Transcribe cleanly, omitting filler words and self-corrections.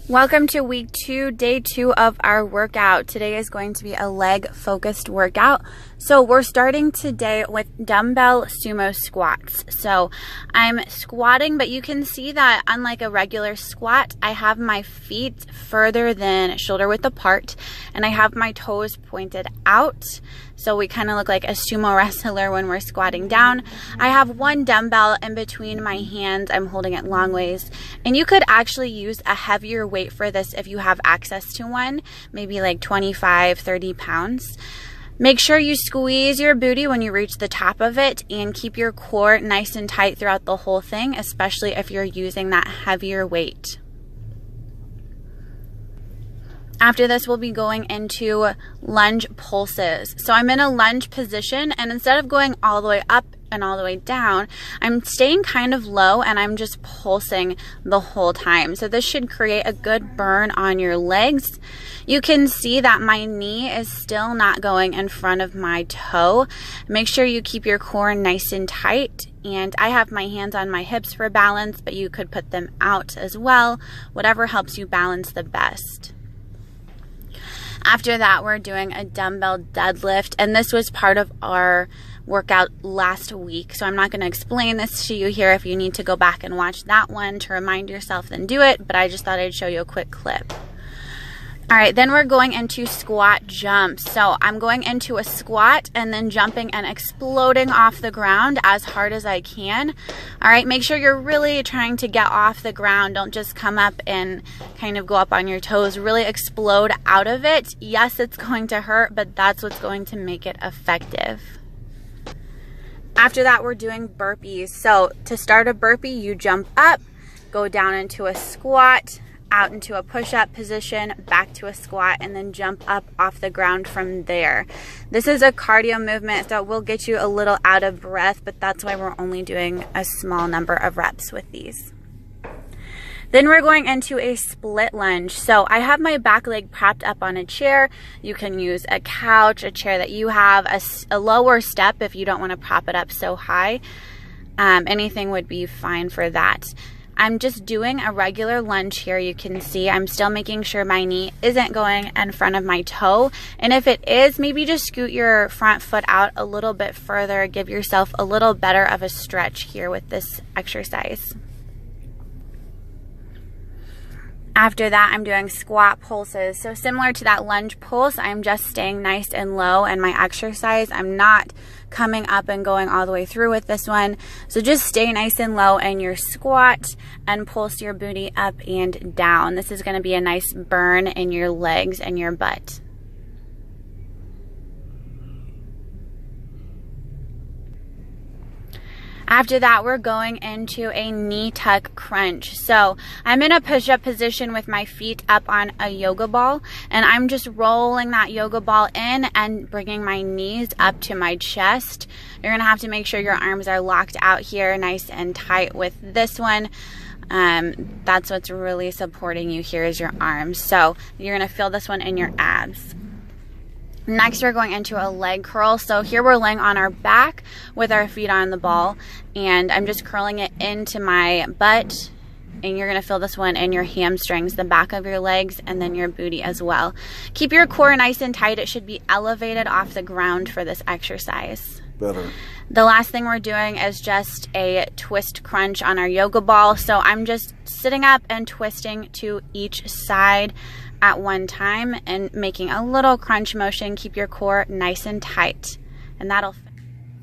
Welcome to week 2, day 2 of our workout. Today is going to be a leg focused workout. So we're starting today with dumbbell sumo squats. So I'm squatting, but you can see that unlike a regular squat, I have my feet further than shoulder width apart and I have my toes pointed out. So we kind of look like a sumo wrestler when we're squatting down. I have one dumbbell in between my hands. I'm holding it long ways. And you could actually use a heavier weight for this if you have access to one, maybe like 25, 30 pounds. Make sure you squeeze your booty when you reach the top of it and keep your core nice and tight throughout the whole thing, especially if you're using that heavier weight. After this, we'll be going into lunge pulses. So I'm in a lunge position, and instead of going all the way up and all the way down, I'm staying kind of low and I'm just pulsing the whole time. So this should create a good burn on your legs. You can see that my knee is still not going in front of my toe. Make sure you keep your core nice and tight. And I have my hands on my hips for balance, but you could put them out as well. Whatever helps you balance the best. After that, we're doing a dumbbell deadlift, and this was part of our workout last week, so I'm not going to explain this to you here. If you need to go back and watch that one to remind yourself, then do it, but I just thought I'd show you a quick clip. All right, then we're going into squat jumps. So I'm going into a squat and then jumping and exploding off the ground as hard as I can. All right, make sure you're really trying to get off the ground. Don't just come up and kind of go up on your toes. Really explode out of it. Yes, it's going to hurt, but that's what's going to make it effective. After that, we're doing burpees. So to start a burpee, you jump up, go down into a squat, out into a push-up position, back to a squat, and then jump up off the ground from there. This is a cardio movement, so it will get you a little out of breath, but that's why we're only doing a small number of reps with these. Then we're going into a split lunge. So I have my back leg propped up on a chair. You can use a couch, a chair that you have, a lower step if you don't want to prop it up so high. Anything would be fine for that. I'm just doing a regular lunge here. You can see I'm still making sure my knee isn't going in front of my toe. And if it is, maybe just scoot your front foot out a little bit further. Give yourself a little better of a stretch here with this exercise. After that, I'm doing squat pulses. So similar to that lunge pulse, I'm just staying nice and low in my exercise. I'm not coming up and going all the way through with this one. So just stay nice and low in your squat and pulse your booty up and down. This is going to be a nice burn in your legs and your butt. After that, we're going into a knee tuck crunch. So I'm in a push-up position with my feet up on a yoga ball, and I'm just rolling that yoga ball in and bringing my knees up to my chest. You're gonna have to make sure your arms are locked out here nice and tight with this one. That's what's really supporting you here is your arms. So you're gonna feel this one in your abs. Next, we're going into a leg curl. So here we're laying on our back with our feet on the ball, and I'm just curling it into my butt, and you're gonna feel this one in your hamstrings, the back of your legs, and then your booty as well. Keep your core nice and tight. It should be elevated off the ground for this exercise. Better. The last thing we're doing is just a twist crunch on our yoga ball. So I'm just sitting up and twisting to each side at one time and making a little crunch motion. Keep your core nice and tight, and that'll